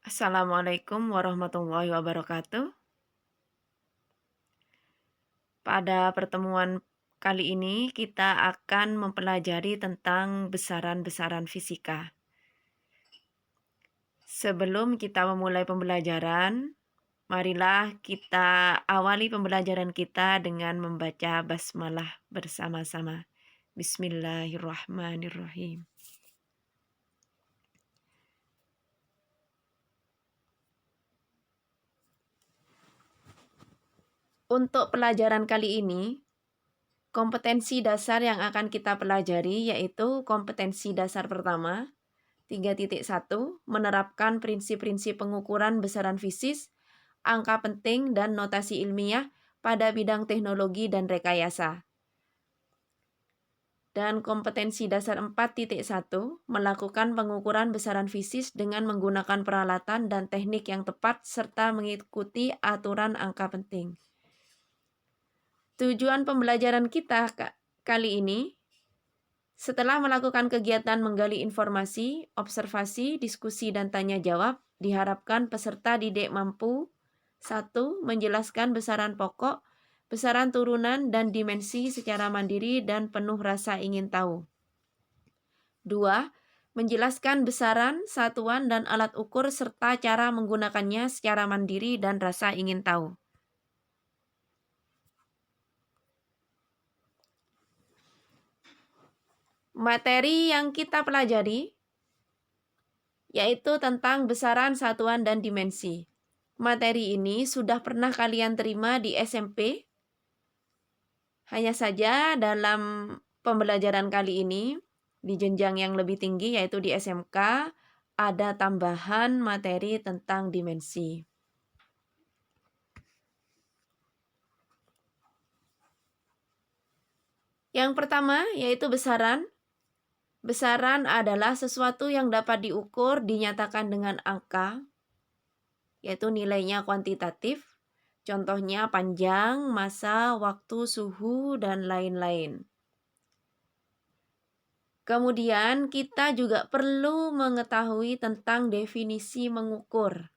Assalamualaikum warahmatullahi wabarakatuh. Pada pertemuan kali ini kita akan mempelajari tentang besaran-besaran fisika. Sebelum kita memulai pembelajaran, marilah kita awali pembelajaran kita dengan membaca basmalah bersama-sama. Bismillahirrahmanirrahim. Untuk pelajaran kali ini, kompetensi dasar yang akan kita pelajari yaitu kompetensi dasar pertama, 3.1 menerapkan prinsip-prinsip pengukuran besaran fisis, angka penting, dan notasi ilmiah pada bidang teknologi dan rekayasa. Dan kompetensi dasar 4.1 melakukan pengukuran besaran fisis dengan menggunakan peralatan dan teknik yang tepat serta mengikuti aturan angka penting. Tujuan pembelajaran kita kali ini, setelah melakukan kegiatan menggali informasi, observasi, diskusi, dan tanya jawab, diharapkan peserta didik mampu 1. Menjelaskan besaran pokok, besaran turunan, dan dimensi secara mandiri dan penuh rasa ingin tahu. 2. Menjelaskan besaran, satuan, dan alat ukur serta cara menggunakannya secara mandiri dan rasa ingin tahu. Materi yang kita pelajari yaitu tentang besaran, satuan, dan dimensi. Materi ini sudah pernah kalian terima di SMP. Hanya saja dalam pembelajaran kali ini, di jenjang yang lebih tinggi yaitu di SMK, ada tambahan materi tentang dimensi. Yang pertama yaitu besaran. Besaran adalah sesuatu yang dapat diukur, dinyatakan dengan angka, yaitu nilainya kuantitatif. Contohnya panjang, massa, waktu, suhu, dan lain-lain. Kemudian kita juga perlu mengetahui tentang definisi mengukur.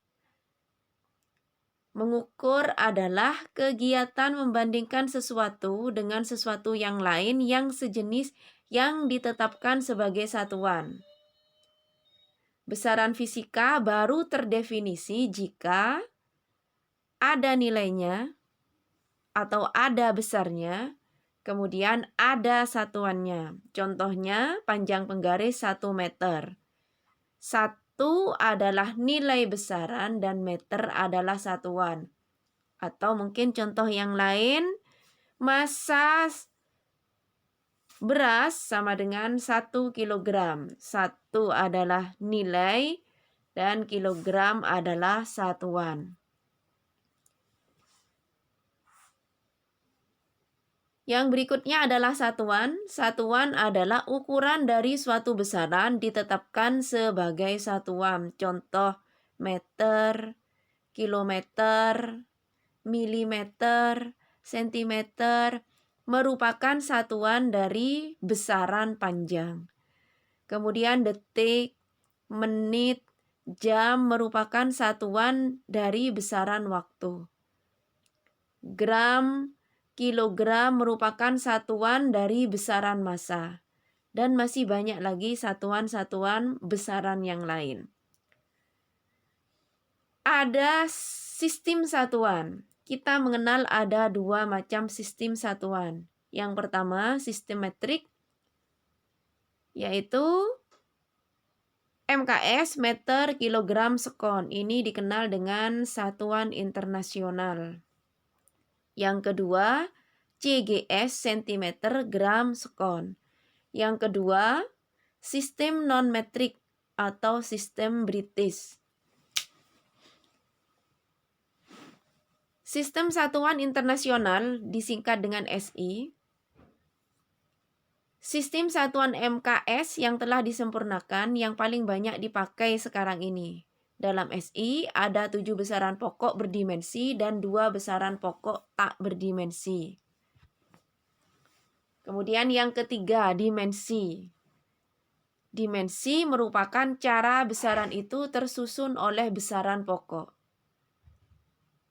Mengukur adalah kegiatan membandingkan sesuatu dengan sesuatu yang lain yang sejenis yang ditetapkan sebagai satuan. Besaran fisika baru terdefinisi jika ada nilainya atau ada besarnya, kemudian ada satuannya. Contohnya panjang penggaris 1 meter. 1 adalah nilai besaran dan meter adalah satuan. Atau mungkin contoh yang lain, massa beras sama dengan 1 kilogram. 1 adalah nilai dan kilogram adalah satuan. Yang berikutnya adalah satuan. Satuan adalah ukuran dari suatu besaran ditetapkan sebagai satuan. Contoh meter, kilometer, milimeter, sentimeter, merupakan satuan dari besaran panjang. Kemudian detik, menit, jam merupakan satuan dari besaran waktu. Gram, kilogram merupakan satuan dari besaran massa. Dan masih banyak lagi satuan-satuan besaran yang lain. Ada sistem satuan. Kita mengenal ada 2 macam sistem satuan. Yang pertama, sistem metrik, yaitu MKS, meter, kilogram, sekon. Ini dikenal dengan satuan internasional. Yang kedua, CGS, sentimeter, gram, sekon. Yang kedua, sistem non-metrik atau sistem British. Sistem satuan internasional disingkat dengan SI. Sistem satuan MKS yang telah disempurnakan yang paling banyak dipakai sekarang ini. Dalam SI ada 7 besaran pokok berdimensi dan 2 besaran pokok tak berdimensi. Kemudian yang ketiga, dimensi. Dimensi merupakan cara besaran itu tersusun oleh besaran pokok.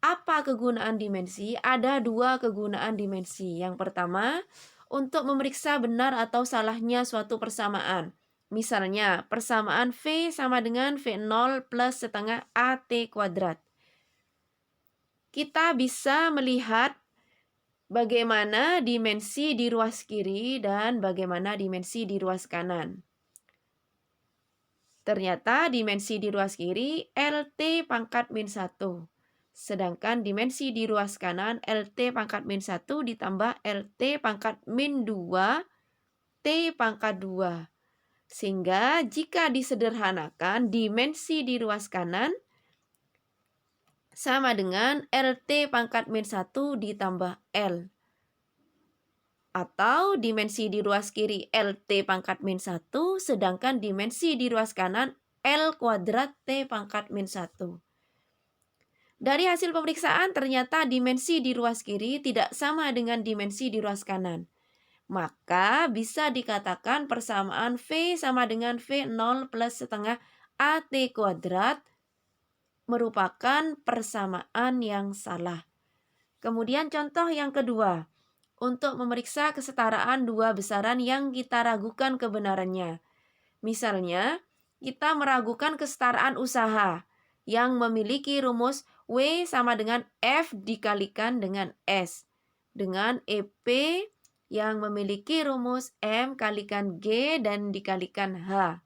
Apa kegunaan dimensi? Ada dua kegunaan dimensi. Yang pertama, untuk memeriksa benar atau salahnya suatu persamaan. Misalnya, persamaan V sama dengan V0 plus setengah AT kuadrat. Kita bisa melihat bagaimana dimensi di ruas kiri dan bagaimana dimensi di ruas kanan. Ternyata dimensi di ruas kiri LT pangkat min 1. Sedangkan dimensi di ruas kanan LT pangkat min 1 ditambah LT pangkat min 2 T pangkat 2. Sehingga jika disederhanakan dimensi di ruas kanan sama dengan LT pangkat min 1 ditambah L. Atau dimensi di ruas kiri LT pangkat min 1, sedangkan dimensi di ruas kanan L kuadrat T pangkat min 1. Dari hasil pemeriksaan ternyata dimensi di ruas kiri tidak sama dengan dimensi di ruas kanan. Maka bisa dikatakan persamaan V sama dengan V0 plus setengah AT kuadrat merupakan persamaan yang salah. Kemudian contoh yang kedua. Untuk memeriksa kesetaraan dua besaran yang kita ragukan kebenarannya. Misalnya, kita meragukan kesetaraan usaha yang memiliki rumus W sama dengan F dikalikan dengan S, dengan EP yang memiliki rumus M kalikan G dan dikalikan H.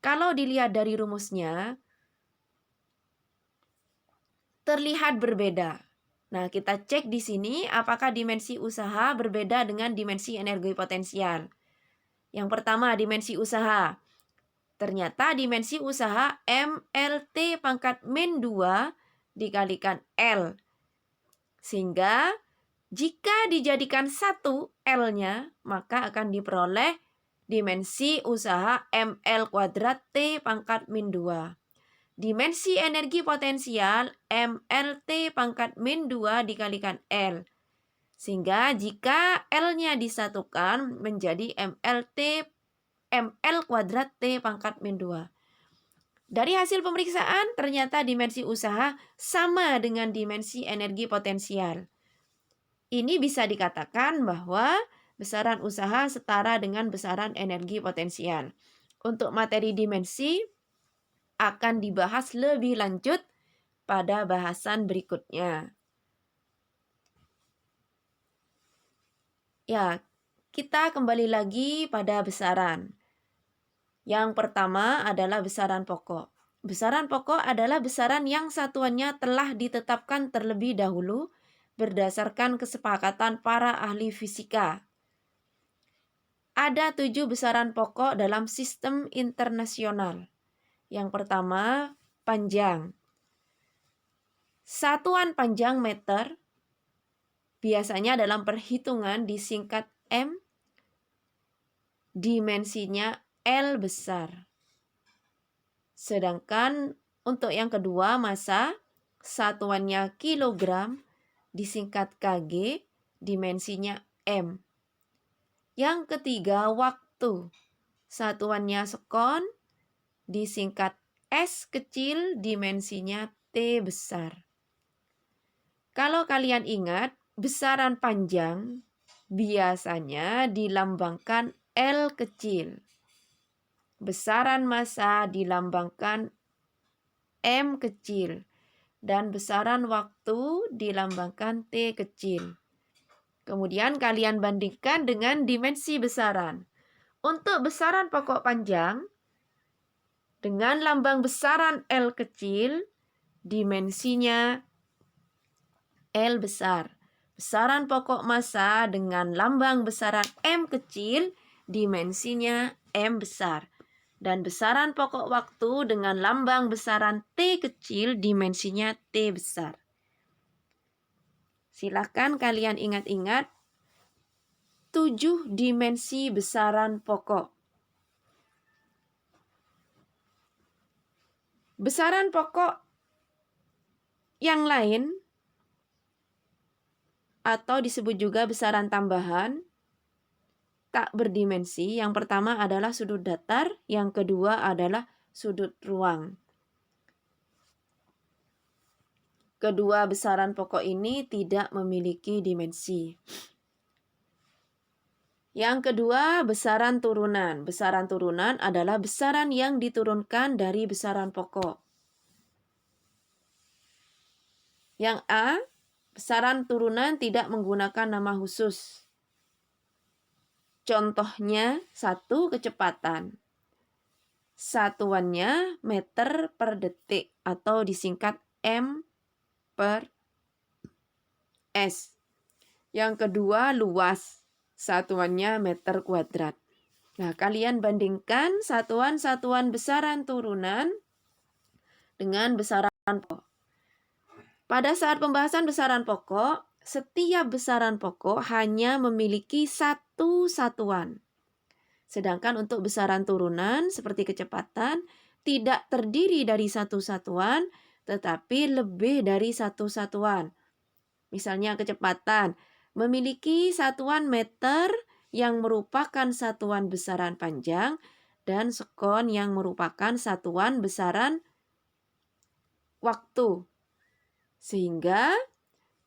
Kalau dilihat dari rumusnya, terlihat berbeda. Nah, kita cek di sini apakah dimensi usaha berbeda dengan dimensi energi potensial. Yang pertama, dimensi usaha. Ternyata dimensi usaha MLT pangkat min 2 dikalikan L. Sehingga jika dijadikan 1 L-nya, maka akan diperoleh dimensi usaha ML kuadrat T pangkat min 2. Dimensi energi potensial MLT pangkat min 2 dikalikan L. Sehingga jika L-nya disatukan menjadi ML kuadrat T pangkat min 2. Dari hasil pemeriksaan ternyata dimensi usaha sama dengan dimensi energi potensial. Ini bisa dikatakan bahwa besaran usaha setara dengan besaran energi potensial. Untuk materi dimensi akan dibahas lebih lanjut pada bahasan berikutnya. Ya, kita kembali lagi pada besaran. Yang pertama adalah besaran pokok. Besaran pokok adalah besaran yang satuannya telah ditetapkan terlebih dahulu berdasarkan kesepakatan para ahli fisika. Ada 7 besaran pokok dalam sistem internasional. Yang pertama, panjang. Satuan panjang meter biasanya dalam perhitungan disingkat M, dimensinya L besar. Sedangkan untuk yang kedua, massa, satuannya kilogram, disingkat kg, dimensinya M. Yang ketiga, waktu, satuannya sekon, disingkat S kecil, dimensinya T besar. Kalau kalian ingat, besaran panjang biasanya dilambangkan L kecil. Besaran massa dilambangkan M kecil. Dan besaran waktu dilambangkan T kecil. Kemudian kalian bandingkan dengan dimensi besaran. Untuk besaran pokok panjang, dengan lambang besaran L kecil, dimensinya L besar. Besaran pokok massa dengan lambang besaran M kecil, dimensinya M besar. Dan besaran pokok waktu dengan lambang besaran T kecil, dimensinya T besar. Silakan kalian ingat-ingat 7 dimensi besaran pokok. Besaran pokok yang lain atau disebut juga besaran tambahan tak berdimensi, yang pertama adalah sudut datar, yang kedua adalah sudut ruang. Kedua besaran pokok ini tidak memiliki dimensi. Yang kedua, besaran turunan. Besaran turunan adalah besaran yang diturunkan dari besaran pokok. Yang A, besaran turunan tidak menggunakan nama khusus. Contohnya, 1 kecepatan. Satuannya meter per detik atau disingkat M per S. Yang kedua, luas. Satuannya meter kuadrat. Nah, kalian bandingkan satuan-satuan besaran turunan dengan besaran pokok. Pada saat pembahasan besaran pokok, setiap besaran pokok hanya memiliki satu satuan. Sedangkan untuk besaran turunan seperti kecepatan tidak terdiri dari satu satuan, tetapi lebih dari satu satuan. Misalnya kecepatan memiliki satuan meter yang merupakan satuan besaran panjang dan sekon yang merupakan satuan besaran waktu. Sehingga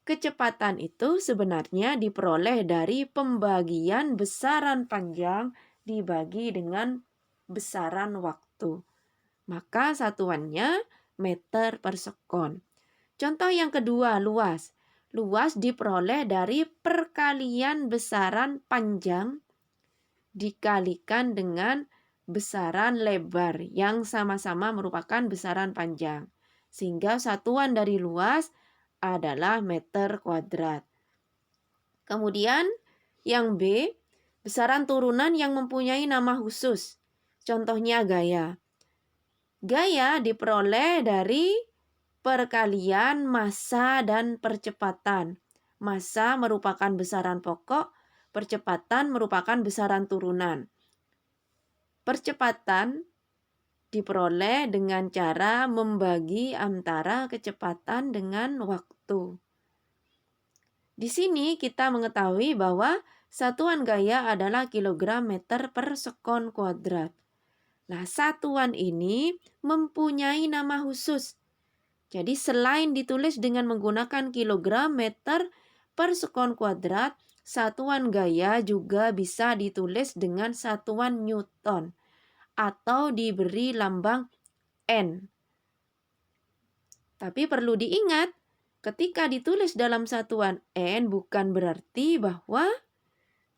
kecepatan itu sebenarnya diperoleh dari pembagian besaran panjang dibagi dengan besaran waktu. Maka satuannya meter per sekon. Contoh yang kedua, luas. Luas diperoleh dari perkalian besaran panjang dikalikan dengan besaran lebar yang sama-sama merupakan besaran panjang. Sehingga satuan dari luas adalah meter kuadrat. Kemudian yang B, besaran turunan yang mempunyai nama khusus. Contohnya gaya. Gaya diperoleh dari perkalian massa dan percepatan. Massa merupakan besaran pokok, percepatan merupakan besaran turunan. Percepatan diperoleh dengan cara membagi antara kecepatan dengan waktu. Di sini kita mengetahui bahwa satuan gaya adalah kilogram meter per sekon kuadrat. Nah, satuan ini mempunyai nama khusus. Jadi selain ditulis dengan menggunakan kilogram meter per sekon kuadrat, satuan gaya juga bisa ditulis dengan satuan Newton atau diberi lambang N. Tapi perlu diingat, ketika ditulis dalam satuan N bukan berarti bahwa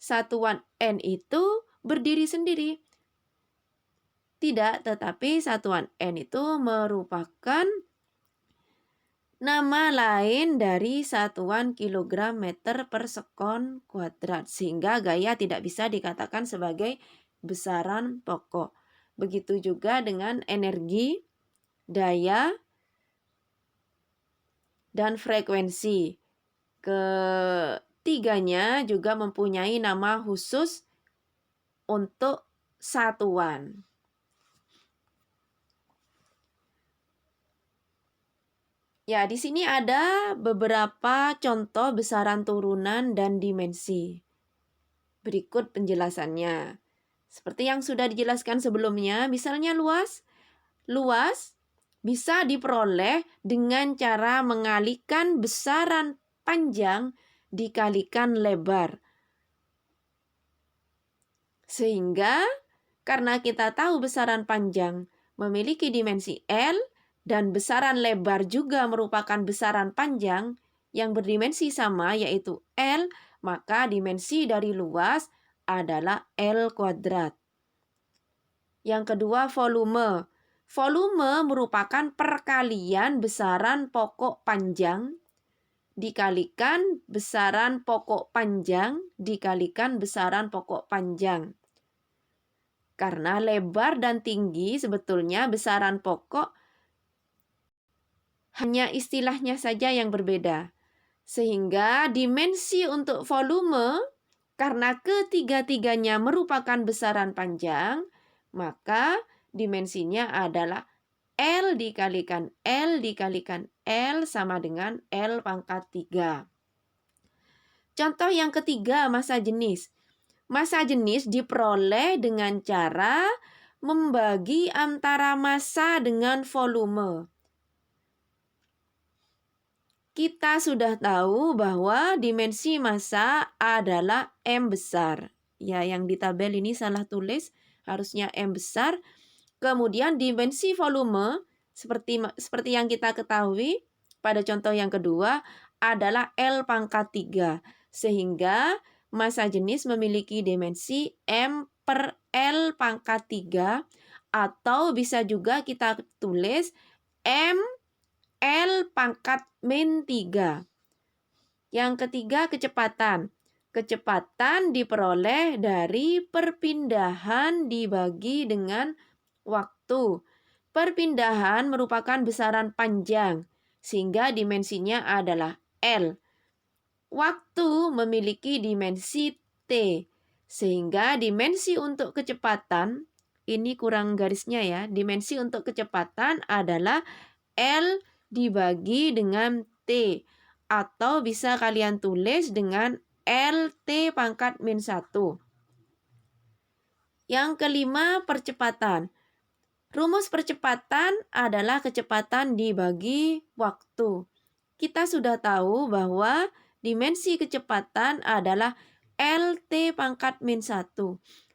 satuan N itu berdiri sendiri. Tidak, tetapi satuan N itu merupakan nama lain dari satuan kilogram meter per sekon kuadrat. Sehingga gaya tidak bisa dikatakan sebagai besaran pokok. Begitu juga dengan energi, daya, dan frekuensi. Ketiganya juga mempunyai nama khusus untuk satuan. Ya, di sini ada beberapa contoh besaran turunan dan dimensi. Berikut penjelasannya. Seperti yang sudah dijelaskan sebelumnya, misalnya luas. Luas bisa diperoleh dengan cara mengalikan besaran panjang dikalikan lebar. Sehingga karena kita tahu besaran panjang memiliki dimensi L, dan besaran lebar juga merupakan besaran panjang yang berdimensi sama yaitu L, maka dimensi dari luas adalah L kuadrat. Yang kedua, volume. Volume merupakan perkalian besaran pokok panjang dikalikan besaran pokok panjang dikalikan besaran pokok panjang. Karena lebar dan tinggi sebetulnya besaran pokok hanya istilahnya saja yang berbeda. Sehingga dimensi untuk volume, karena ketiga-tiganya merupakan besaran panjang, maka dimensinya adalah L dikalikan L dikalikan L sama dengan L pangkat 3. Contoh yang ketiga, massa jenis. Massa jenis diperoleh dengan cara membagi antara massa dengan volume. Kita sudah tahu bahwa dimensi massa adalah M besar. Ya, yang di tabel ini salah tulis, harusnya M besar. Kemudian dimensi volume seperti yang kita ketahui pada contoh yang kedua adalah L pangkat 3. Sehingga massa jenis memiliki dimensi M per L pangkat 3, atau bisa juga kita tulis M L pangkat min 3. Yang ketiga, kecepatan. Kecepatan diperoleh dari perpindahan dibagi dengan waktu. Perpindahan merupakan besaran panjang, sehingga dimensinya adalah L. Waktu memiliki dimensi T, sehingga dimensi untuk kecepatan, ini kurang garisnya ya, dimensi untuk kecepatan adalah L dibagi dengan T, atau bisa kalian tulis dengan LT pangkat min 1. Yang kelima, percepatan. Rumus percepatan adalah kecepatan dibagi waktu. Kita sudah tahu bahwa dimensi kecepatan adalah LT pangkat min 1.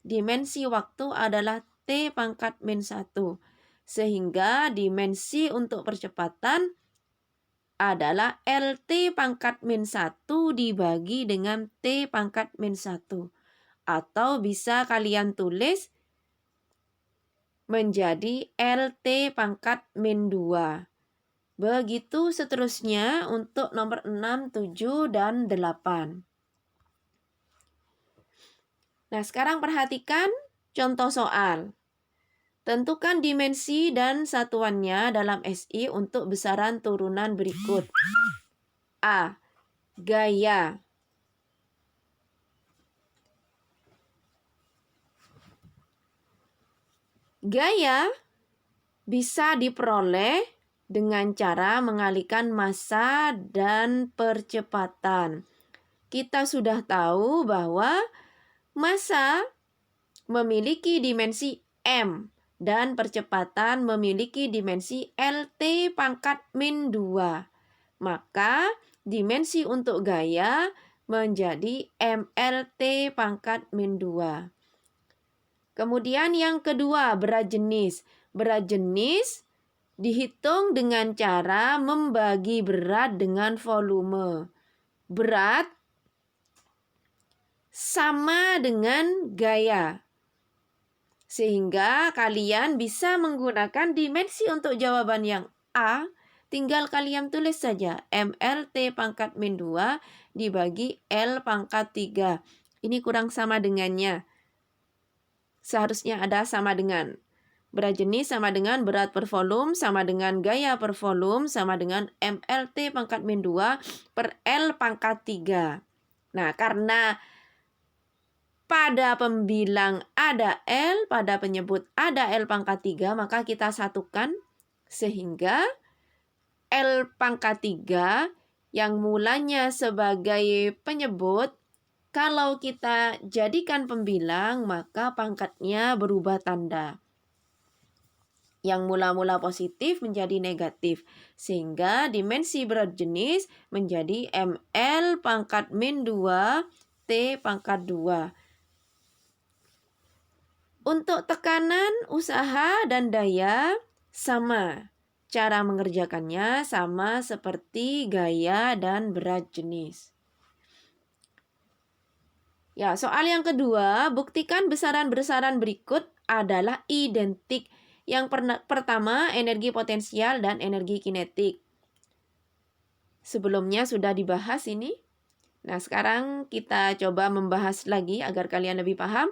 Dimensi waktu adalah T pangkat min 1. Sehingga dimensi untuk percepatan adalah LT pangkat min 1 dibagi dengan T pangkat min 1. Atau bisa kalian tulis menjadi LT pangkat min 2. Begitu seterusnya untuk nomor 6, 7, dan 8. Nah, sekarang perhatikan contoh soal. Tentukan dimensi dan satuannya dalam SI untuk besaran turunan berikut. A. Gaya. Gaya bisa diperoleh dengan cara mengalihkan massa dan percepatan. Kita sudah tahu bahwa massa memiliki dimensi M dan percepatan memiliki dimensi LT pangkat min 2. Maka dimensi untuk gaya menjadi MLT pangkat min 2. Kemudian yang kedua, berat jenis. Berat jenis dihitung dengan cara membagi berat dengan volume. Berat sama dengan gaya. Sehingga kalian bisa menggunakan dimensi untuk jawaban yang A. Tinggal kalian tulis saja MLT pangkat min 2 dibagi L pangkat 3. Ini kurang sama dengannya. Seharusnya ada sama dengan. Berat jenis sama dengan berat per volume, sama dengan gaya per volume, sama dengan MLT pangkat min 2 per L pangkat 3. Nah, karena pada pembilang ada L, pada penyebut ada L pangkat 3, maka kita satukan sehingga L pangkat 3 yang mulanya sebagai penyebut, kalau kita jadikan pembilang, maka pangkatnya berubah tanda. Yang mula-mula positif menjadi negatif, sehingga dimensi berat jenis menjadi ML pangkat min 2 T pangkat 2. Untuk tekanan, usaha, dan daya sama. Cara mengerjakannya sama seperti gaya dan berat jenis. Ya, soal yang kedua, buktikan besaran-besaran berikut adalah identik. Yang pertama, energi potensial dan energi kinetik. Sebelumnya sudah dibahas ini. Nah, sekarang kita coba membahas lagi agar kalian lebih paham.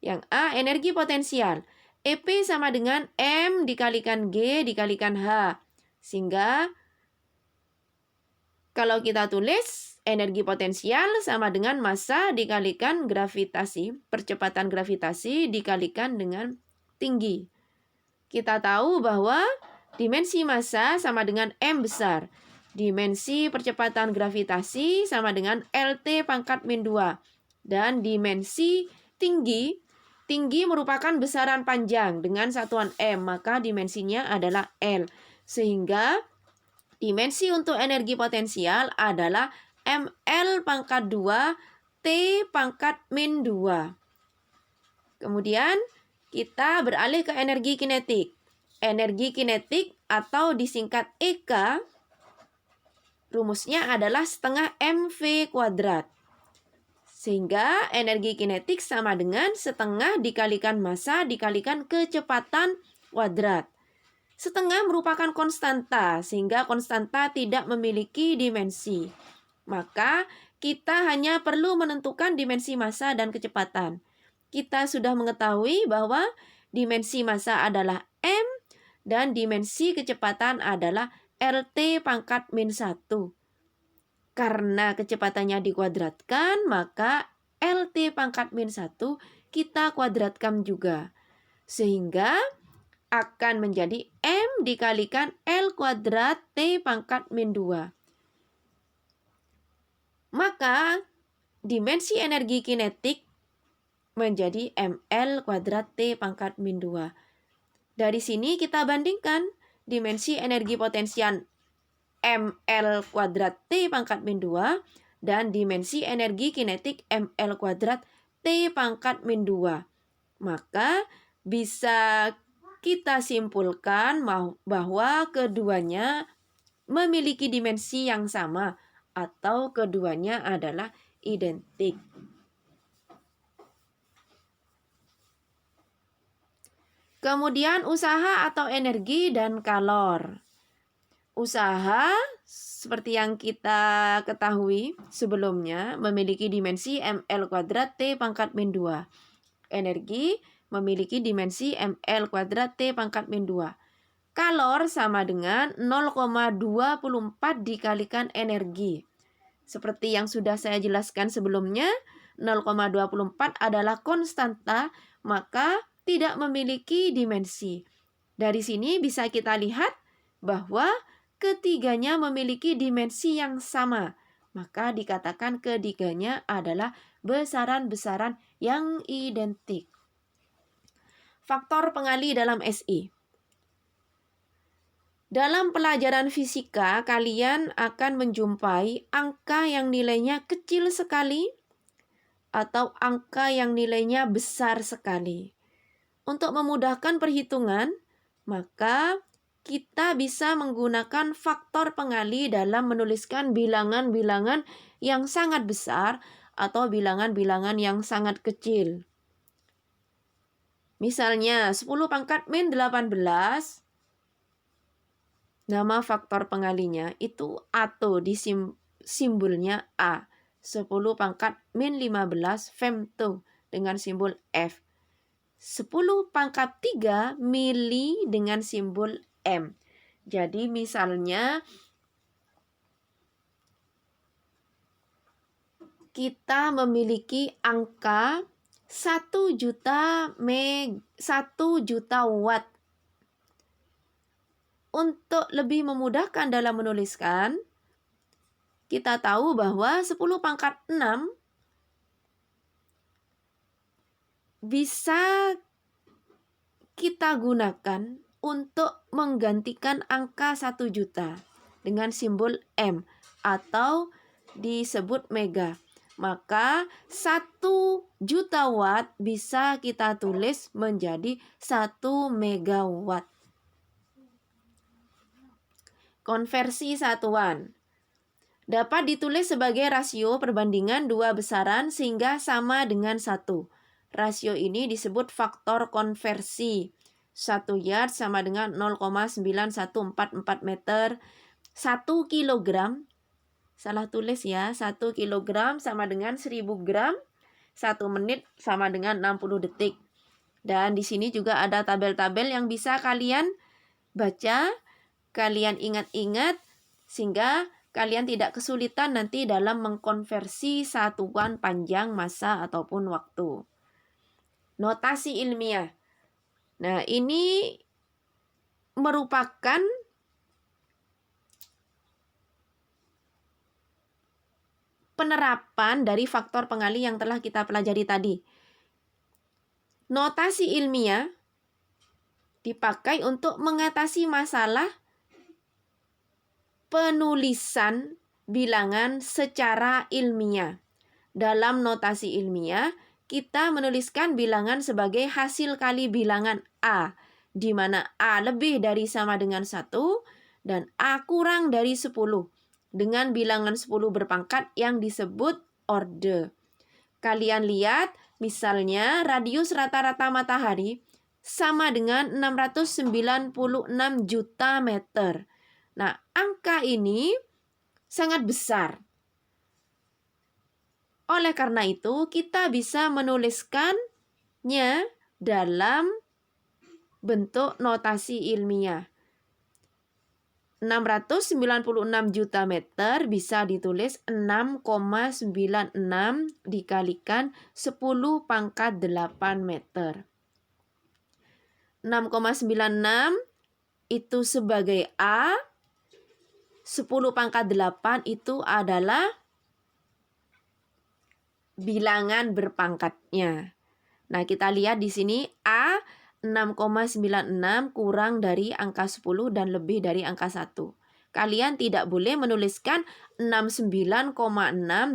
Yang A, energi potensial. EP sama dengan M dikalikan G dikalikan H. Sehingga kalau kita tulis energi potensial sama dengan massa dikalikan gravitasi. Percepatan gravitasi dikalikan dengan tinggi. Kita tahu bahwa dimensi massa sama dengan M besar. Dimensi percepatan gravitasi sama dengan LT pangkat min 2. Dan dimensi tinggi, tinggi merupakan besaran panjang dengan satuan M, maka dimensinya adalah L. Sehingga dimensi untuk energi potensial adalah ml pangkat 2 T pangkat min 2. Kemudian kita beralih ke energi kinetik. Energi kinetik atau disingkat EK, rumusnya adalah setengah mv kuadrat. Sehingga energi kinetik sama dengan setengah dikalikan massa dikalikan kecepatan kuadrat. Setengah merupakan konstanta, sehingga konstanta tidak memiliki dimensi. Maka kita hanya perlu menentukan dimensi massa dan kecepatan. Kita sudah mengetahui bahwa dimensi massa adalah M dan dimensi kecepatan adalah LT pangkat min 1. Karena kecepatannya dikuadratkan, maka LT pangkat min 1 kita kuadratkan juga. Sehingga akan menjadi M dikalikan L kuadrat T pangkat min 2. Maka dimensi energi kinetik menjadi ml kuadrat T pangkat min 2. Dari sini kita bandingkan dimensi energi potensial ml kuadrat T pangkat min 2 dan dimensi energi kinetik ml kuadrat T pangkat min 2. Maka bisa kita simpulkan bahwa keduanya memiliki dimensi yang sama atau keduanya adalah identik. Kemudian usaha atau energi dan kalor. Usaha seperti yang kita ketahui sebelumnya memiliki dimensi ml kuadrat T pangkat min 2. Energi memiliki dimensi ml kuadrat T pangkat min 2. Kalor sama dengan 0,24 dikalikan energi. Seperti yang sudah saya jelaskan sebelumnya, 0,24 adalah konstanta, maka tidak memiliki dimensi. Dari sini bisa kita lihat bahwa ketiganya memiliki dimensi yang sama. Maka dikatakan ketiganya adalah besaran-besaran yang identik. Faktor pengali dalam SI. Dalam pelajaran fisika, kalian akan menjumpai angka yang nilainya kecil sekali atau angka yang nilainya besar sekali. Untuk memudahkan perhitungan, maka kita bisa menggunakan faktor pengali dalam menuliskan bilangan-bilangan yang sangat besar atau bilangan-bilangan yang sangat kecil. Misalnya 10 pangkat min 18, nama faktor pengalinya itu atau simbolnya A. 10 pangkat min 15 femto dengan simbol F. 10 pangkat 3 mili dengan simbol M. Jadi misalnya kita memiliki angka 1 juta watt. Untuk lebih memudahkan dalam menuliskan, kita tahu bahwa 10 pangkat 6 bisa kita gunakan untuk menggantikan angka 1 juta dengan simbol M atau disebut mega. Maka 1 juta watt bisa kita tulis menjadi 1 megawatt. Konversi satuan dapat ditulis sebagai rasio perbandingan dua besaran sehingga sama dengan 1. Rasio ini disebut faktor konversi. 1 yard sama dengan 0,9144 meter. 1 kilogram, salah tulis ya, 1 kilogram sama dengan 1000 gram. 1 menit sama dengan 60 detik. Dan di sini juga ada tabel-tabel yang bisa kalian baca, kalian ingat-ingat, sehingga kalian tidak kesulitan nanti dalam mengkonversi satuan panjang massa ataupun waktu. Notasi ilmiah. Nah, ini merupakan penerapan dari faktor pengali yang telah kita pelajari tadi. Notasi ilmiah dipakai untuk mengatasi masalah penulisan bilangan secara ilmiah. Dalam notasi ilmiah, kita menuliskan bilangan sebagai hasil kali bilangan A, di mana A lebih dari sama dengan 1 dan A kurang dari 10, dengan bilangan 10 berpangkat yang disebut orde. Kalian lihat, misalnya radius rata-rata matahari sama dengan 696 juta meter. Nah, angka ini sangat besar. Oleh karena itu, kita bisa menuliskannya dalam bentuk notasi ilmiah. 696 juta meter bisa ditulis 6,96 dikalikan 10 pangkat 8 meter. 6,96 itu sebagai A, 10 pangkat 8 itu adalah bilangan berpangkatnya. Nah, kita lihat di sini A 6,96 kurang dari angka 10 dan lebih dari angka 1. Kalian tidak boleh menuliskan 69,6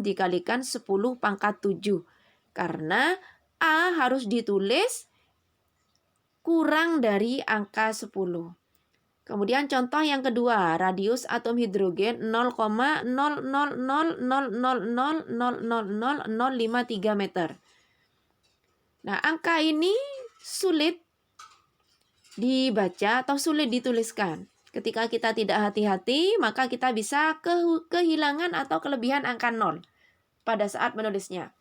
dikalikan 10 pangkat 7. Karena A harus ditulis kurang dari angka 10. Kemudian contoh yang kedua, radius atom hidrogen 0,00000000053 meter. Nah, angka ini sulit dibaca atau sulit dituliskan. Ketika kita tidak hati-hati, maka kita bisa kehilangan atau kelebihan angka 0 pada saat menulisnya.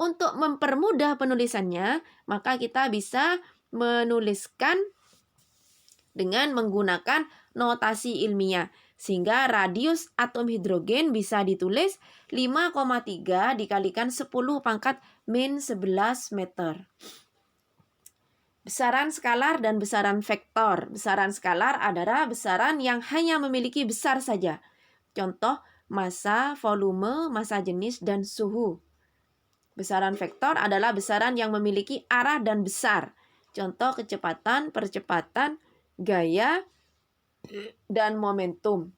Untuk mempermudah penulisannya, maka kita bisa menuliskan dengan menggunakan notasi ilmiah. Sehingga radius atom hidrogen bisa ditulis 5,3 dikalikan 10 pangkat min 11 meter. Besaran skalar dan besaran vektor. Besaran skalar adalah besaran yang hanya memiliki besar saja. Contoh, massa, volume, massa jenis, dan suhu. Besaran vektor adalah besaran yang memiliki arah dan besar. Contoh, kecepatan, percepatan, gaya, dan momentum.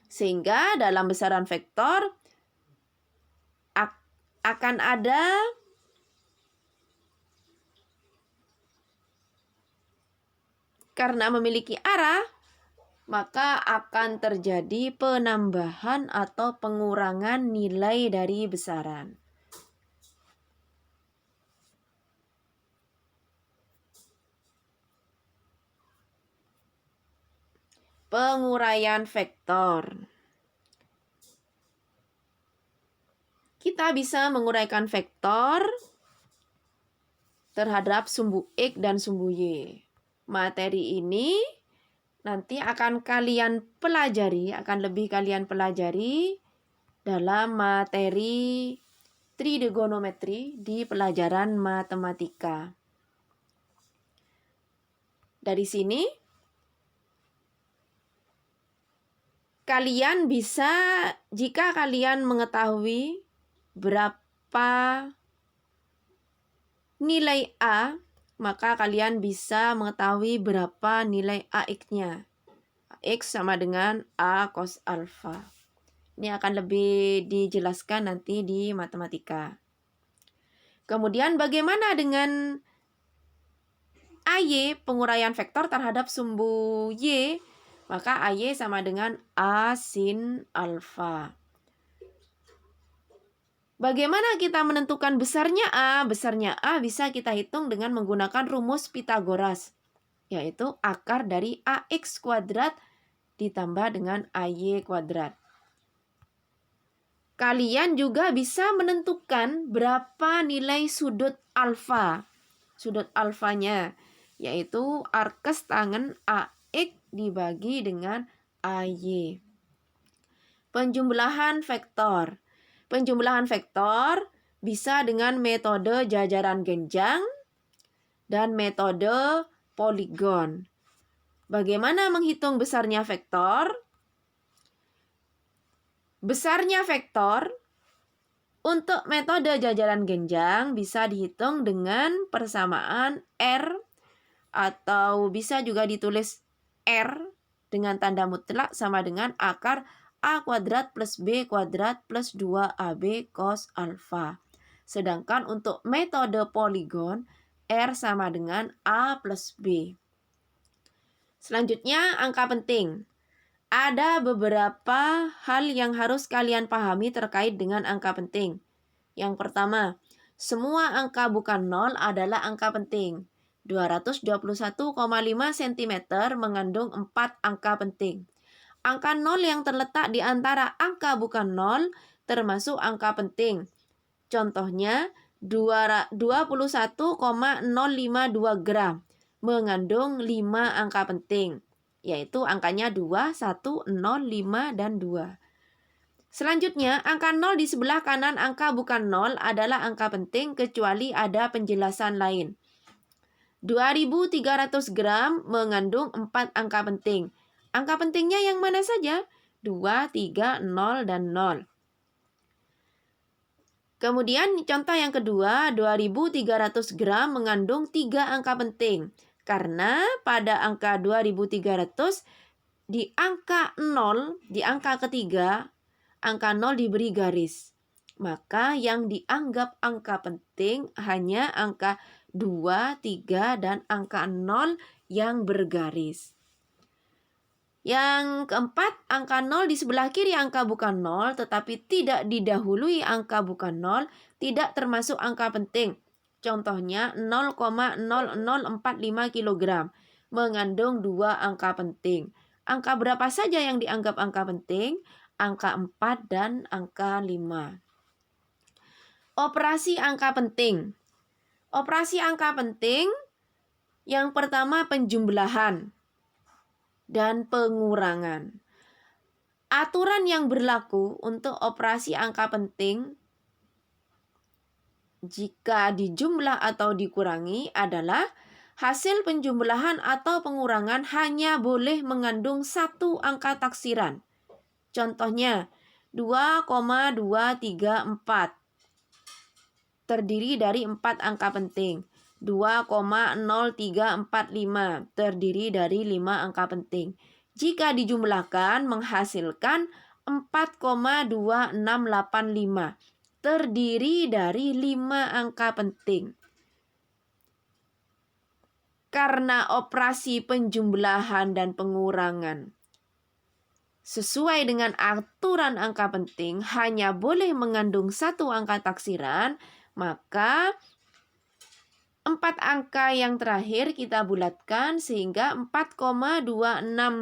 Sehingga dalam besaran vektor akan ada karena memiliki arah, maka akan terjadi penambahan atau pengurangan nilai dari besaran. Penguraian vektor. Kita bisa menguraikan vektor terhadap sumbu X dan sumbu Y. Materi ini nanti akan kalian pelajari, lebih kalian pelajari dalam materi trigonometri di pelajaran matematika. Dari sini, kalian bisa, jika kalian mengetahui berapa nilai A, maka kalian bisa mengetahui berapa nilai AX-nya. AX sama dengan A cos alfa. Ini akan lebih dijelaskan nanti di matematika. Kemudian bagaimana dengan AY, penguraian vektor terhadap sumbu Y? Maka AY sama dengan A sin alfa. Bagaimana kita menentukan besarnya A? Besarnya A bisa kita hitung dengan menggunakan rumus Pitagoras, yaitu akar dari AX kuadrat ditambah dengan AY kuadrat. Kalian juga bisa menentukan berapa nilai sudut alfa. Sudut alfanya, yaitu arkes tangen AX dibagi dengan AY. Penjumlahan vektor. Penjumlahan vektor bisa dengan metode jajaran genjang dan metode poligon. Bagaimana menghitung besarnya vektor? Besarnya vektor Untuk metode jajaran genjang bisa dihitung dengan persamaan R atau bisa juga ditulis R dengan tanda mutlak sama dengan akar A kuadrat plus B kuadrat plus 2AB cos alfa. Sedangkan untuk metode poligon, R sama dengan A plus B. Selanjutnya, angka penting. Ada beberapa hal yang harus kalian pahami terkait dengan angka penting. Yang pertama, semua angka bukan nol adalah angka penting. 221,5 cm mengandung 4 angka penting. Angka nol yang terletak di antara angka bukan nol termasuk angka penting. Contohnya, 21,052 gram mengandung 5 angka penting, yaitu angkanya 2, 1, 0, 5, dan 2. Selanjutnya, angka 0 di sebelah kanan angka bukan 0 adalah angka penting kecuali ada penjelasan lain. 2300 gram mengandung 4 angka penting. Angka pentingnya yang mana saja? 2, 3, 0, dan 0. Kemudian contoh yang kedua, 2300 gram mengandung 3 angka penting. Karena pada angka 2300 di angka 0, di angka ketiga, angka 0 diberi garis. Maka yang dianggap angka penting hanya angka 2, 3, dan angka 0 yang bergaris. Yang keempat, angka 0 di sebelah kiri angka bukan 0, tetapi tidak didahului angka bukan 0, tidak termasuk angka penting. Contohnya 0,0045 kg mengandung 2 angka penting. Angka berapa saja yang dianggap angka penting? Angka 4 dan angka 5. Operasi angka penting. Operasi angka penting yang pertama penjumlahan dan pengurangan. Aturan yang berlaku untuk operasi angka penting jika dijumlah atau dikurangi adalah hasil penjumlahan atau pengurangan hanya boleh mengandung satu angka taksiran. Contohnya 2,234 terdiri dari 4 angka penting. 2,0345 terdiri dari 5 angka penting. Jika dijumlahkan menghasilkan 4,2685 terdiri dari 5 angka penting. Karena operasi penjumlahan dan pengurangan sesuai dengan aturan angka penting hanya boleh mengandung satu angka taksiran, maka 4 angka yang terakhir kita bulatkan sehingga 4,2685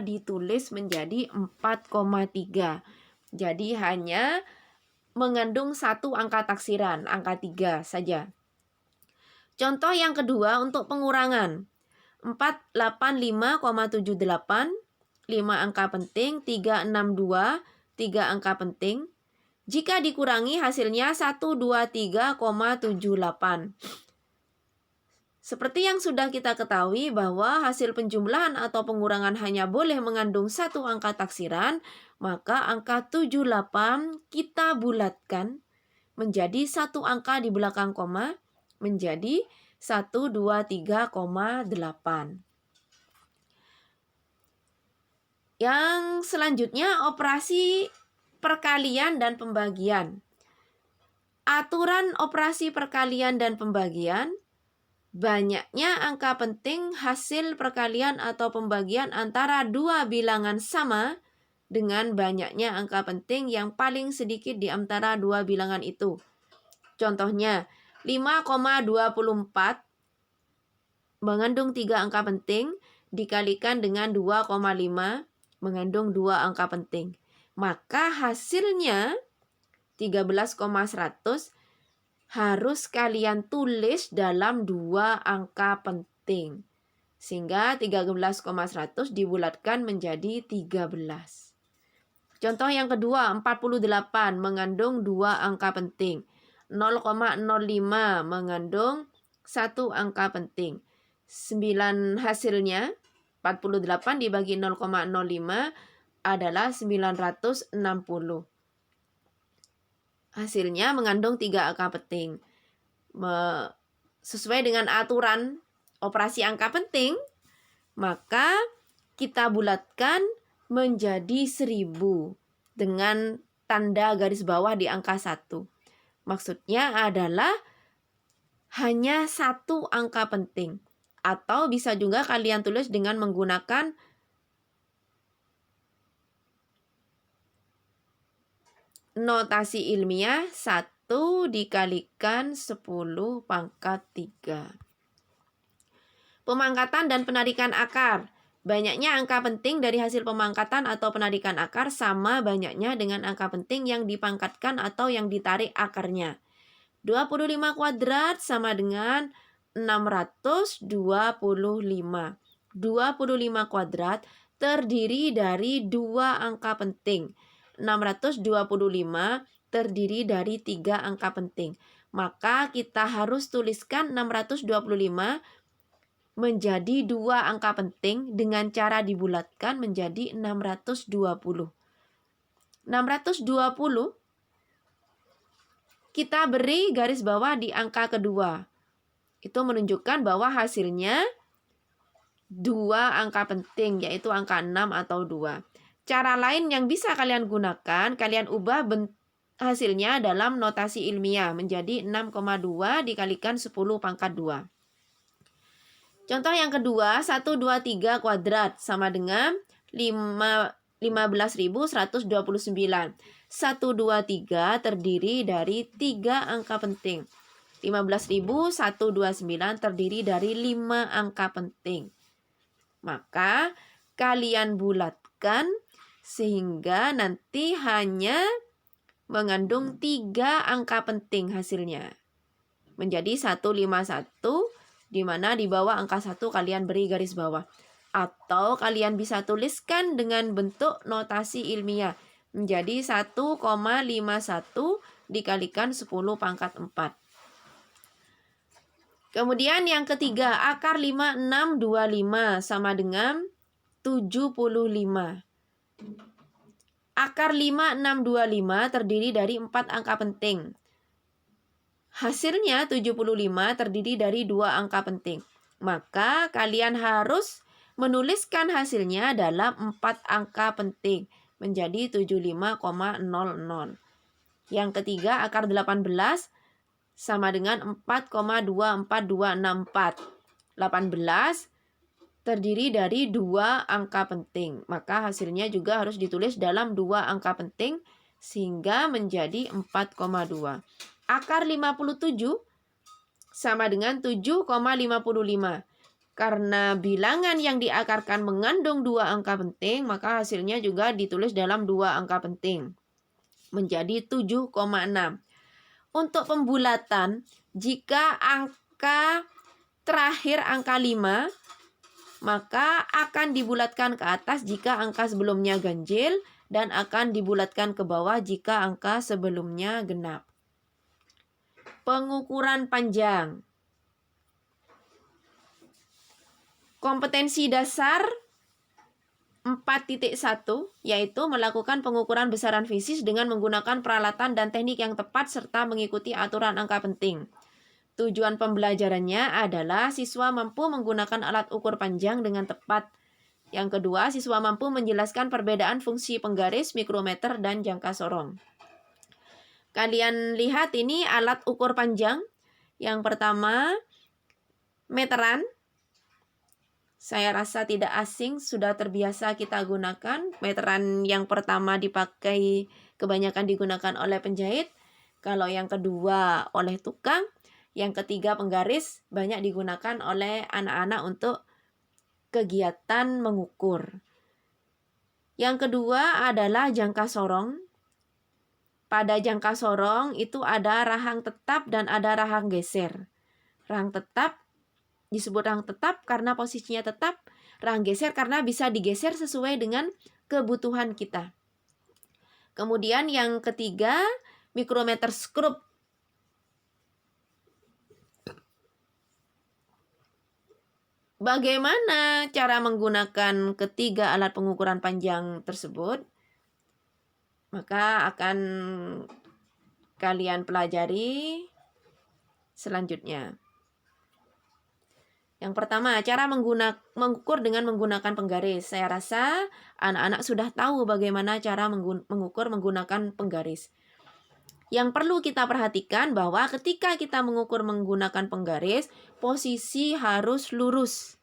ditulis menjadi 4,3. Jadi hanya mengandung satu angka taksiran, angka 3 saja. Contoh yang kedua untuk pengurangan. 485,78, 5 angka penting, 362, 3 angka penting. Jika dikurangi hasilnya 123,78. Seperti yang sudah kita ketahui bahwa hasil penjumlahan atau pengurangan hanya boleh mengandung satu angka taksiran, maka angka 78 kita bulatkan menjadi satu angka di belakang koma menjadi 123,8. Yang selanjutnya operasi perkalian dan pembagian. Aturan operasi perkalian dan pembagian, banyaknya angka penting hasil perkalian atau pembagian antara dua bilangan sama dengan banyaknya angka penting yang paling sedikit di antara dua bilangan itu. Contohnya, 5,24 mengandung 3 angka penting dikalikan dengan 2,5 mengandung 2 angka penting. Maka hasilnya 13,100 harus kalian tulis dalam 2 angka penting. Sehingga 13,100 dibulatkan menjadi 13. Contoh yang kedua, 48 mengandung 2 angka penting. 0,05 mengandung 1 angka penting. 9 hasilnya, 48 dibagi 0,05 adalah 960. hasilnya mengandung 3 angka penting. Sesuai dengan aturan operasi angka penting, maka kita bulatkan menjadi 1000 dengan tanda garis bawah di angka 1. Maksudnya adalah hanya 1 angka penting. Atau bisa juga kalian tulis dengan menggunakan notasi ilmiah 1 dikalikan 10 pangkat 3. Pemangkatan dan penarikan akar. Banyaknya angka penting dari hasil pemangkatan atau penarikan akar sama banyaknya dengan angka penting yang dipangkatkan atau yang ditarik akarnya. 25 kuadrat sama dengan 625. 25 kuadrat terdiri dari 2 angka penting. 625 terdiri dari 3 angka penting. Maka kita harus tuliskan 625 menjadi 2 angka penting dengan cara dibulatkan menjadi 620. 620 kita beri garis bawah di angka kedua. Itu menunjukkan bahwa hasilnya 2 angka penting, yaitu angka 6 atau 2. Cara lain yang bisa kalian gunakan, kalian ubah hasilnya dalam notasi ilmiah menjadi 6,2 dikalikan 10 pangkat 2. Contoh yang kedua, 123 kuadrat sama dengan 15.129. 123 terdiri dari 3 angka penting. 15.129 terdiri dari 5 angka penting. Maka kalian bulatkan sehingga nanti hanya mengandung 3 angka penting hasilnya. Menjadi 151, di mana di bawah angka 1 kalian beri garis bawah. Atau kalian bisa tuliskan dengan bentuk notasi ilmiah menjadi 1,51 dikalikan 10 pangkat 4. Kemudian yang ketiga, akar 5625 sama dengan 75. Akar 5625 terdiri dari 4 angka penting. Hasilnya 75 terdiri dari 2 angka penting. Maka kalian harus menuliskan hasilnya dalam 4 angka penting menjadi 75,00. Yang ketiga, akar 18 sama dengan 4,24264. 18 terdiri dari 2 angka penting. Maka hasilnya juga harus ditulis dalam 2 angka penting sehingga menjadi 4,2. Akar 57 sama dengan 7,55. Karena bilangan yang diakarkan mengandung 2 angka penting, maka hasilnya juga ditulis dalam 2 angka penting. Menjadi 7,6. Untuk pembulatan, jika angka terakhir angka 5, maka akan dibulatkan ke atas jika angka sebelumnya ganjil dan akan dibulatkan ke bawah jika angka sebelumnya genap. Pengukuran panjang. Kompetensi dasar 4.1 yaitu melakukan pengukuran besaran fisis dengan menggunakan peralatan dan teknik yang tepat serta mengikuti aturan angka penting. Tujuan pembelajarannya adalah siswa mampu menggunakan alat ukur panjang dengan tepat. Yang kedua, siswa mampu menjelaskan perbedaan fungsi penggaris, mikrometer, dan jangka sorong. Kalian lihat ini alat ukur panjang. Yang pertama, meteran. Saya rasa tidak asing, sudah terbiasa kita gunakan. Meteran yang pertama dipakai, kebanyakan digunakan oleh penjahit. Kalau yang kedua oleh tukang. Yang ketiga penggaris, banyak digunakan oleh anak-anak untuk kegiatan mengukur. Yang kedua adalah jangka sorong. Pada jangka sorong itu ada rahang tetap dan ada rahang geser. Rahang tetap disebut rahang tetap karena posisinya tetap. Rahang geser karena bisa digeser sesuai dengan kebutuhan kita. Kemudian yang ketiga, mikrometer skrup. Bagaimana cara menggunakan ketiga alat pengukuran panjang tersebut? Maka akan kalian pelajari selanjutnya. Yang pertama, cara mengukur dengan menggunakan penggaris. Saya rasa anak-anak sudah tahu bagaimana cara mengukur menggunakan penggaris. Yang perlu kita perhatikan bahwa ketika kita mengukur menggunakan penggaris, posisi harus lurus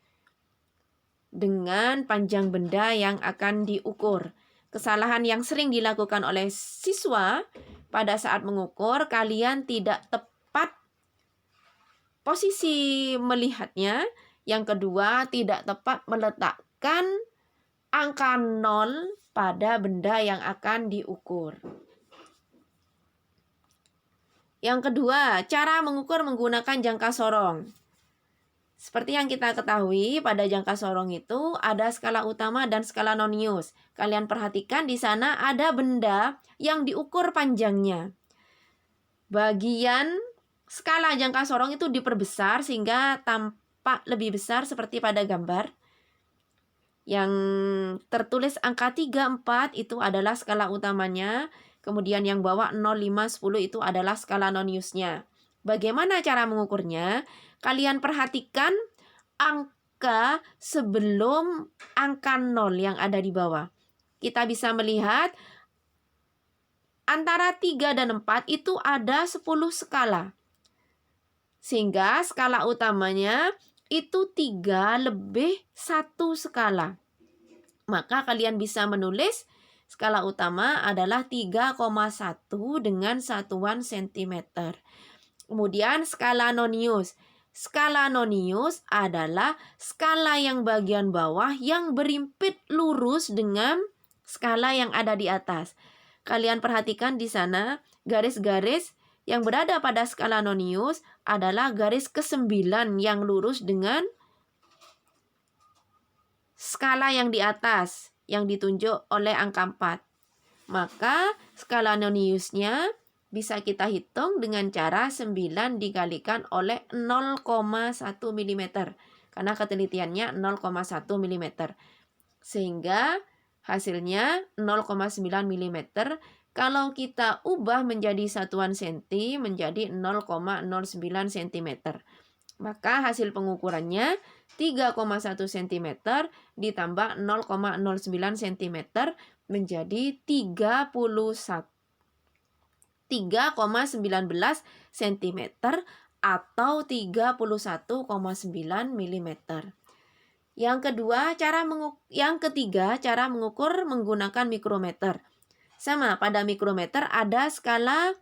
dengan panjang benda yang akan diukur. Kesalahan yang sering dilakukan oleh siswa pada saat mengukur, kalian tidak tepat posisi melihatnya. Yang kedua, tidak tepat meletakkan angka 0 pada benda yang akan diukur. Yang kedua, cara mengukur menggunakan jangka sorong. Seperti yang kita ketahui, pada jangka sorong itu ada skala utama dan skala nonius. Kalian perhatikan di sana ada benda yang diukur panjangnya. Bagian skala jangka sorong itu diperbesar sehingga tampak lebih besar seperti pada gambar. Yang tertulis angka 3, 4 itu adalah skala utamanya. Kemudian yang bawah 0, 5, 10 itu adalah skala noniusnya. Bagaimana cara mengukurnya? Kalian perhatikan angka sebelum angka 0 yang ada di bawah. Kita bisa melihat antara 3 dan 4 itu ada 10 skala. Sehingga skala utamanya itu 3 lebih 1 skala. Maka kalian bisa menulis skala utama adalah 3,1 dengan satuan sentimeter. Kemudian skala nonius. Skala nonius adalah skala yang bagian bawah yang berimpit lurus dengan skala yang ada di atas. Kalian perhatikan di sana garis-garis yang berada pada skala nonius adalah garis ke-9 yang lurus dengan skala yang di atas yang ditunjuk oleh angka 4. Maka skala noniusnya bisa kita hitung dengan cara 9 dikalikan oleh 0,1 mm. Karena ketelitiannya 0,1 mm. Sehingga hasilnya 0,9 mm. Kalau kita ubah menjadi satuan senti menjadi 0,09 cm. Maka hasil pengukurannya 3,1 cm ditambah 0,09 cm menjadi 3,19 cm atau 31,9 mm. Yang ketiga, cara mengukur menggunakan mikrometer. Sama, pada mikrometer ada skala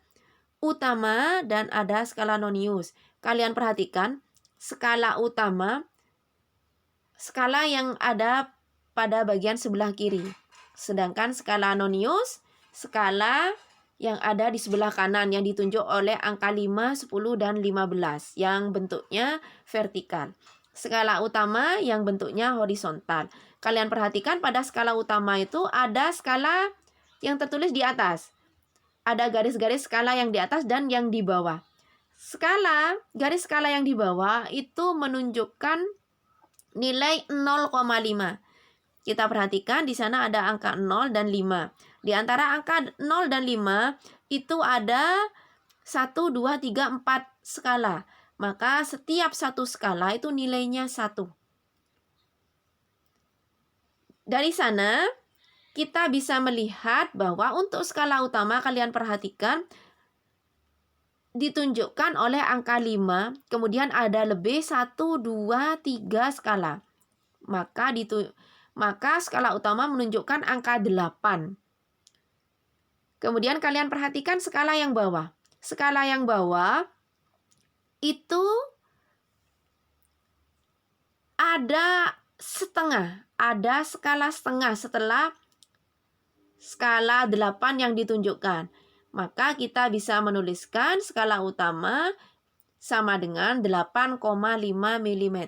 utama dan ada skala nonius. Kalian perhatikan, skala utama, skala yang ada pada bagian sebelah kiri. Sedangkan skala nonius, skala yang ada di sebelah kanan yang ditunjuk oleh angka 5, 10, dan 15 yang bentuknya vertikal. Skala utama yang bentuknya horizontal. Kalian perhatikan pada skala utama itu ada skala yang tertulis di atas. Ada garis-garis skala yang di atas dan yang di bawah. Garis skala yang di bawah itu menunjukkan nilai 0,5. Kita perhatikan di sana ada angka 0 dan 5. Di antara angka 0 dan 5 itu ada 1, 2, 3, 4 skala. Maka setiap satu skala itu nilainya 1. Dari sana kita bisa melihat bahwa untuk skala utama kalian perhatikan ditunjukkan oleh angka 5, kemudian ada lebih 1, 2, 3 skala. Maka skala utama menunjukkan angka 8. Kemudian kalian perhatikan skala yang bawah. Skala yang bawah itu ada setengah, ada skala setengah setelah skala 8 yang ditunjukkan. Maka kita bisa menuliskan skala utama sama dengan 8,5 mm.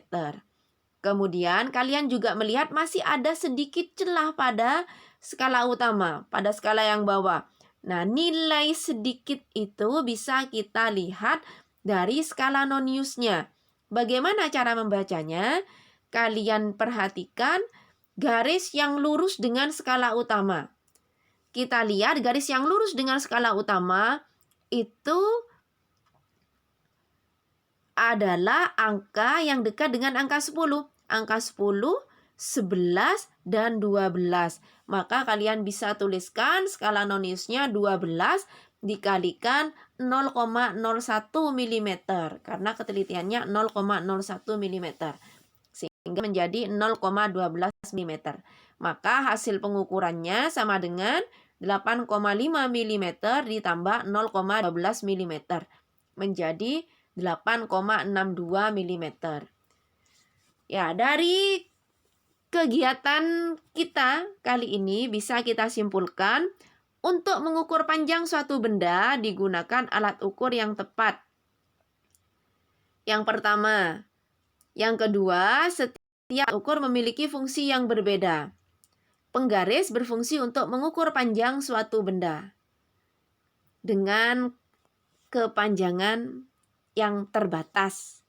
Kemudian kalian juga melihat masih ada sedikit celah pada skala utama, pada skala yang bawah. Nah, nilai sedikit itu bisa kita lihat dari skala noniusnya. Bagaimana cara membacanya? Kalian perhatikan garis yang lurus dengan skala utama. Kita lihat garis yang lurus dengan skala utama itu adalah angka yang dekat dengan angka 10. Angka 10, 11, dan 12. Maka kalian bisa tuliskan skala Noniusnya 12 dikalikan 0,01 mm. Karena ketelitiannya 0,01 mm. Sehingga menjadi 0,12 mm. Maka hasil pengukurannya sama dengan 8,5 mm ditambah 0,12 mm. Menjadi 8,62 mm. Ya, dari kegiatan kita kali ini bisa kita simpulkan untuk mengukur panjang suatu benda digunakan alat ukur yang tepat. Yang pertama. Yang kedua, setiap ukur memiliki fungsi yang berbeda. Penggaris berfungsi untuk mengukur panjang suatu benda dengan kepanjangan yang terbatas,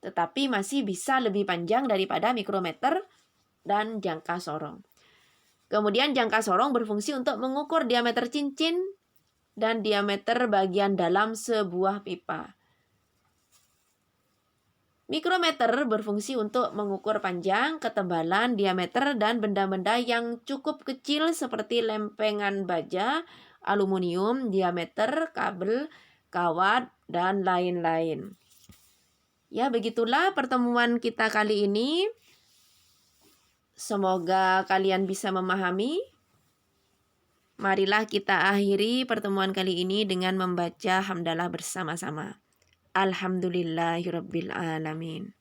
tetapi masih bisa lebih panjang daripada mikrometer dan jangka sorong. Kemudian jangka sorong berfungsi untuk mengukur diameter cincin dan diameter bagian dalam sebuah pipa. Mikrometer berfungsi untuk mengukur panjang, ketebalan, diameter, dan benda-benda yang cukup kecil seperti lempengan baja, aluminium, diameter, kabel, kawat, dan lain-lain. Ya, begitulah pertemuan kita kali ini. Semoga kalian bisa memahami. Marilah kita akhiri pertemuan kali ini dengan membaca hamdalah bersama-sama. Alhamdulillahirabbil alamin.